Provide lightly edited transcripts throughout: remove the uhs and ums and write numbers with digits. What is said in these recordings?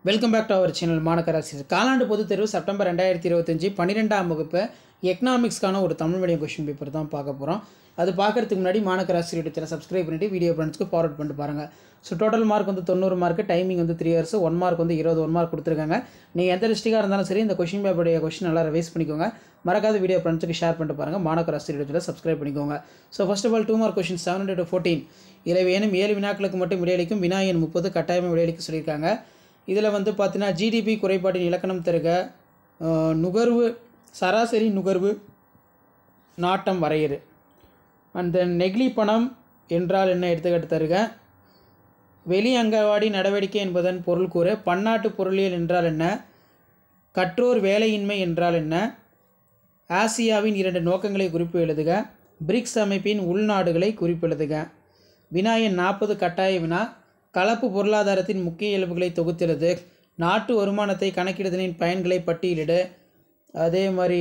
Welcome back to our channel மாணக்கராசிரியர். காலாண்டு பொதுத் தேர்வு செப்டம்பர் 2025 12ஆம் வகுப்பு எக்கனாமிக்ஸ்க்கான ஒரு தமிழ் மீடியம் கொஸ்டின் பேப்பர் தான் பார்க்க போகிறோம். அது பார்க்குறதுக்கு முன்னாடி மாணக்கராசிரியர் சேனல் சப்ஸ்கிரைப் பண்ணிவிட்டு வீடியோ ஃப்ரெண்ட்ஸ்க்கு ஃபார்வர்ட் பண்ணிட்டு பாருங்கள். ஸோ டோட்டல் மார்க் வந்து 90 மார்க், டைமிங் வந்து 3 hours, 1 மார்க் வந்து 21 மார்க் கொடுத்துருக்காங்க. நீங்கள் எந்த டிஸ்ட்ரிக்டாக இருந்தாலும் சரி இந்த கொஸ்டின் பேப்பருடைய கொஸ்டின் நல்லா ரிவைஸ் பண்ணிக்கோங்க. மறக்காத வீடியோ ஃப்ரெண்ட்ஸுக்கு ஷேர் பண்ணிட்டு பாருங்கள். மாணக்கராசிரியர் சேனல் சப்ஸ்கிரைப் பண்ணிக்கோங்க. So first of all 2 mark question 7 to 14 இதில் வேணும் 7 வினாக்களுக்கு மட்டும் விடையளிக்கும். வினா எண் 30 கட்டாயமாக விடையளிக்க சொல்லியிருக்காங்க. இதில் வந்து பார்த்தீங்கன்னா ஜிடிபி குறைபாட்டின் இலக்கணம் தருக, நுகர்வு சராசரி நுகர்வு நாட்டம் வரையறு, அந்த நெகிழி பணம் என்றால் என்ன எடுத்துக்காட்டு தருக, வெளி அங்கவாடி நடவடிக்கை என்பதன் பொருள் கூறு, பன்னாட்டு பொருளியல் என்றால் என்ன, கற்றோர் வேலையின்மை என்றால் என்ன, ஆசியாவின் 2 நோக்கங்களை குறிப்பு எழுதுக, பிரிக்ஸ் அமைப்பின் உள்நாடுகளை குறிப்பு எழுதுக. வினா எண் 40 கட்டாய வினா, கலப்பு பொருளாதாரத்தின் முக்கிய இயல்புகளை தொகுத்தெழுது, நாட்டு வருமானத்தை கணக்கிடுதலின் பயன்களை பட்டியலிடு, அதே மாதிரி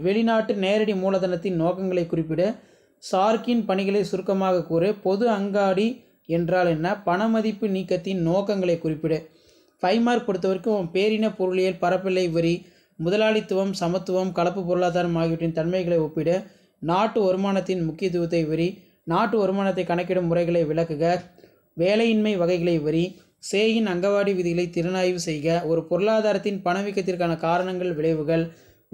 வெளிநாட்டு நேரடி மூலதனத்தின் நோக்கங்களை குறிப்பிடு, சார்க்கின் பணிகளை சுருக்கமாக கூறு, பொது அங்காடி என்றால் என்ன, பணமதிப்பு நீக்கத்தின் நோக்கங்களை குறிப்பிடு. 5 மார்க் பொறுத்த வரைக்கும் பேரின பொருளியல், பரப்பில்லை வரி, முதலாளித்துவம், சமத்துவம், கலப்பு பொருளாதாரம் ஆகியவற்றின் தன்மைகளை ஒப்பிடு, நாட்டு வருமானத்தின் முக்கியத்துவத்தை வரி, நாட்டு வருமானத்தை கணக்கிடும் முறைகளை விளக்குக, வேலையின்மை வகைகளை வரி, சேயின் அங்கவாடி விதிகளை திறனாய்வு செய்க, ஒரு பொருளாதாரத்தின் பணவீக்கத்திற்கான காரணங்கள், விளைவுகள்,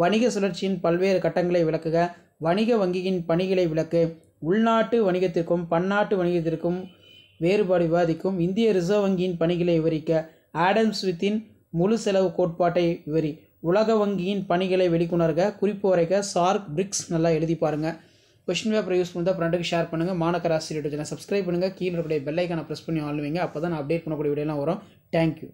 வணிக சுழற்சியின் பல்வேறு கட்டங்களை விளக்குக, வணிக வங்கியின் பணிகளை விளக்கு, உள்நாட்டு வணிகத்திற்கும் பன்னாட்டு வணிகத்திற்கும் வேறுபாடு விவாதிக்கும், இந்திய ரிசர்வ் வங்கியின் பணிகளை விவரிக்க, ஆடம் ஸ்மித்தின் முழு செலவு கோட்பாட்டை விவரி, உலக வங்கியின் பணிகளை வெளிக்கொணர்க, குறிப்பு வரைக்க, சார்க், பிரிக்ஸ் நல்லா எழுதி பாருங்கள். கொஸ்டின் பேப்பர் யூஸ் பண்ணால் ஃப்ரெண்டுக்கு ஷேர் பண்ணுங்கள். மாணக்கராசிரியர் சேனல் சப்ஸ்கிரைப் பண்ணுங்கள். கீழே இருக்கக்கூடிய பெல் ஐக்கானை ப்ரெஸ் பண்ணி ஆள் வைங்க. அப்போ தான் நான் அப்டேட் பண்ணக்கூடிய வீடியோலாம் வரும். தேங்க்யூ.